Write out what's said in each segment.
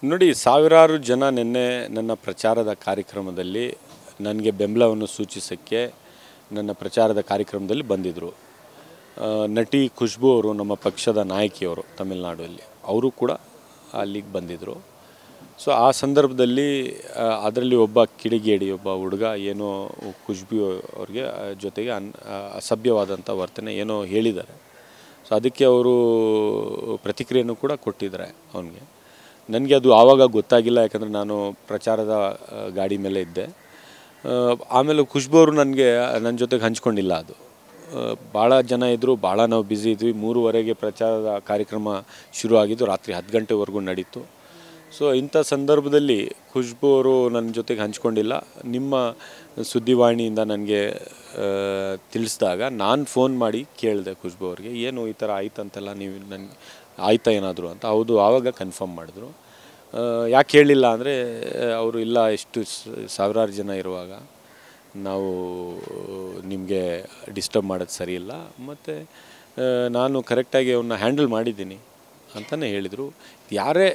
ನೋಡಿ, ಸಾವಿರಾರು ಜನ ನಿನ್ನೆ ನನ್ನ ಪ್ರಚಾರದ ಕಾರ್ಯಕ್ರಮದಲ್ಲಿ ನನಗೆ ಬೆಂಬಲವನ್ನು ಸೂಚಿಸೋಕ್ಕೆ ನನ್ನ ಪ್ರಚಾರದ ಕಾರ್ಯಕ್ರಮದಲ್ಲಿ ಬಂದಿದ್ದರು. ನಟಿ ಖುಷ್ಬೂ ಅವರು, ನಮ್ಮ ಪಕ್ಷದ ನಾಯಕಿಯವರು ತಮಿಳುನಾಡಲ್ಲಿ, ಅವರು ಕೂಡ ಅಲ್ಲಿಗೆ ಬಂದಿದ್ದರು. ಸೊ ಆ ಸಂದರ್ಭದಲ್ಲಿ ಅದರಲ್ಲಿ ಒಬ್ಬ ಕಿಡಿಗೇಡಿ, ಒಬ್ಬ ಹುಡುಗ ಏನೋ ಖುಷ್ಬೂ ಅವ್ರಿಗೆ ಜೊತೆಗೆ ಅಸಭ್ಯವಾದಂಥ ವರ್ತನೆ ಏನೋ ಹೇಳಿದ್ದಾರೆ. ಸೊ ಅದಕ್ಕೆ ಅವರು ಪ್ರತಿಕ್ರಿಯೆಯನ್ನು ಕೂಡ ಕೊಟ್ಟಿದ್ದಾರೆ ಅವನಿಗೆ. ನನಗೆ ಅದು ಆವಾಗ ಗೊತ್ತಾಗಿಲ್ಲ, ಯಾಕಂದರೆ ನಾನು ಪ್ರಚಾರದ ಗಾಡಿ ಮೇಲೆ ಇದ್ದೆ. ಆಮೇಲೆ ಖುಷ್ಬೂ ಅವರು ನನ್ನ ಜೊತೆಗೆ ಹಂಚ್ಕೊಂಡಿಲ್ಲ. ಅದು ಭಾಳ ಜನ ಇದ್ದರು, ಭಾಳ ನಾವು ಬ್ಯುಸಿ ಇದ್ವಿ. 3:30ಗೆ ಪ್ರಚಾರದ ಕಾರ್ಯಕ್ರಮ ಶುರು ಆಗಿದ್ದು, ರಾತ್ರಿ 10 ಗಂಟೆವರೆಗೂ ನಡೀತು. ಸೊ ಇಂಥ ಸಂದರ್ಭದಲ್ಲಿ ಖುಷ್ಬೂ ಅವರು ನನ್ನ ಜೊತೆಗೆ ಹಂಚ್ಕೊಂಡಿಲ್ಲ. ನಿಮ್ಮ ಸುದ್ದಿವಾಹಿನಿಯಿಂದ ನನಗೆ ತಿಳಿಸಿದಾಗ ನಾನು ಫೋನ್ ಮಾಡಿ ಕೇಳಿದೆ ಖುಷ್ಬೂ ಅವ್ರಿಗೆ, ಏನು ಈ ಥರ ಆಯ್ತಂತೆಲ್ಲ, ನೀವು ನನಗೆ ಆಯ್ತಾ ಏನಾದರೂ ಅಂತ. ಹೌದು, ಆವಾಗ ಕನ್ಫರ್ಮ್ ಮಾಡಿದ್ರು. ಯಾಕೆ ಹೇಳಿಲ್ಲ ಅಂದರೆ, ಅವರು ಇಲ್ಲ, ಎಷ್ಟು ಸಾವಿರಾರು ಜನ ಇರುವಾಗ ನಾವು ನಿಮಗೆ ಡಿಸ್ಟರ್ಬ್ ಮಾಡೋದು ಸರಿ ಇಲ್ಲ, ಮತ್ತು ನಾನು ಕರೆಕ್ಟಾಗಿ ಅವನ್ನ ಹ್ಯಾಂಡಲ್ ಮಾಡಿದ್ದೀನಿ ಅಂತಲೇ ಹೇಳಿದರು. ಯಾರೇ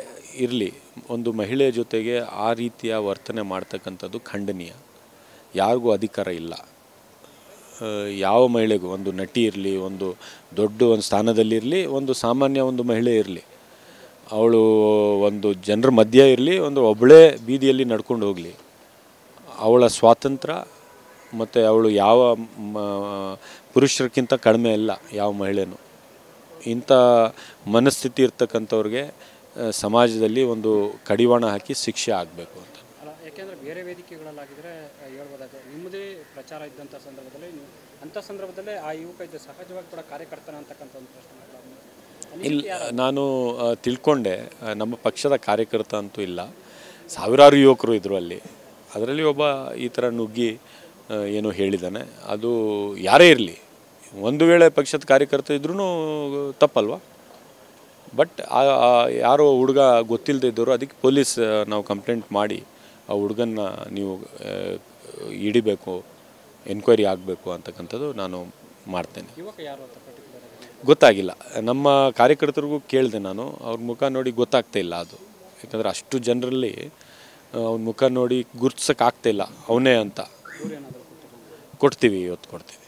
ಇರಲಿ, ಒಂದು ಮಹಿಳೆಯ ಜೊತೆಗೆ ಆ ರೀತಿಯ ವರ್ತನೆ ಮಾಡ್ತಕ್ಕಂಥದ್ದು ಖಂಡನೀಯ. ಯಾರಿಗೂ ಅಧಿಕಾರ ಇಲ್ಲ. ಯಾವ ಮಹಿಳೆಗೂ, ಒಂದು ನಟಿ ಇರಲಿ, ಒಂದು ದೊಡ್ಡ ಒಂದು ಸ್ಥಾನದಲ್ಲಿರಲಿ, ಒಂದು ಸಾಮಾನ್ಯ ಒಂದು ಮಹಿಳೆ ಇರಲಿ, ಅವಳು ಒಂದು ಜನರ ಮಧ್ಯೆ ಇರಲಿ, ಒಬ್ಬಳೇ ಬೀದಿಯಲ್ಲಿ ನಡ್ಕೊಂಡು ಹೋಗಲಿ, ಅವಳ ಸ್ವಾತಂತ್ರ್ಯ ಮತ್ತು ಅವಳು ಯಾವ ಪುರುಷರಿಗಿಂತ ಕಡಿಮೆ ಇಲ್ಲ ಯಾವ ಮಹಿಳೆನೂ. ಇಂಥ ಮನಸ್ಥಿತಿ ಇರ್ತಕ್ಕಂಥವ್ರಿಗೆ ಸಮಾಜದಲ್ಲಿ ಒಂದು ಕಡಿವಾಣ ಹಾಕಿ ಶಿಕ್ಷೆ ಆಗಬೇಕು ಅಂತ. ಯಾಕೆಂದರೆ ಬೇರೆ ವೇದಿಕೆಗಳಲ್ಲಾಗಿದ್ದರೆ ಹೇಳ್ಬೋದಾದ್ರೆ, ನಿಮ್ಮದೇ ಪ್ರಚಾರ ಇದ್ದಂಥ ಸಂದರ್ಭದಲ್ಲಿ ಅಂಥ ಸಂದರ್ಭದಲ್ಲೇ ಆ ಯುವಕ ಇದ್ದ ಸಹಜವಾಗಿ ಕೂಡ ಕಾರ್ಯಕರ್ತನ ಅಂತಕ್ಕಂಥ ಒಂದು ಪ್ರಶ್ನೆ. ಇಲ್ಲ, ನಾನು ತಿಳ್ಕೊಂಡೆ, ನಮ್ಮ ಪಕ್ಷದ ಕಾರ್ಯಕರ್ತ ಅಂತೂ ಇಲ್ಲ, ಸಾವಿರಾರು ಯುವಕರು ಇದ್ದರು ಅಲ್ಲಿ. ಅದರಲ್ಲಿ ಒಬ್ಬ ಈ ಥರ ನುಗ್ಗಿ ಏನೋ ಹೇಳಿದ್ದಾನೆ. ಅದು ಯಾರೇ ಇರಲಿ, ಒಂದು ವೇಳೆ ಪಕ್ಷದ ಕಾರ್ಯಕರ್ತ ಇದ್ರೂ ತಪ್ಪಲ್ವಾ? ಬಟ್ ಯಾರೋ ಹುಡುಗ ಗೊತ್ತಿಲ್ಲದೆ ಇದ್ದವರು, ಅದಕ್ಕೆ ಪೊಲೀಸ್ ನಾವು ಕಂಪ್ಲೇಂಟ್ ಮಾಡಿ ಆ ಹುಡುಗನ್ನ ನೀವು ಹಿಡಿಬೇಕು, ಎನ್ಕ್ವೈರಿ ಆಗಬೇಕು ಅಂತಕ್ಕಂಥದ್ದು ನಾನು ಮಾಡ್ತೇನೆ. ಗೊತ್ತಾಗಿಲ್ಲ, ನಮ್ಮ ಕಾರ್ಯಕರ್ತರಿಗೂ ಕೇಳಿದೆ ನಾನು, ಅವ್ರ ಮುಖ ನೋಡಿ ಗೊತ್ತಾಗ್ತಾ ಇಲ್ಲ ಅದು. ಯಾಕಂದರೆ ಅಷ್ಟು ಜನರಲ್ಲಿ ಅವ್ನ ಮುಖ ನೋಡಿ ಗುರ್ತಿಸೋಕ್ಕಾಗ್ತಾಯಿಲ್ಲ ಅವನೇ ಅಂತ. ಕೊಡ್ತೀವಿ, ಇವತ್ತು ಕೊಡ್ತೀವಿ.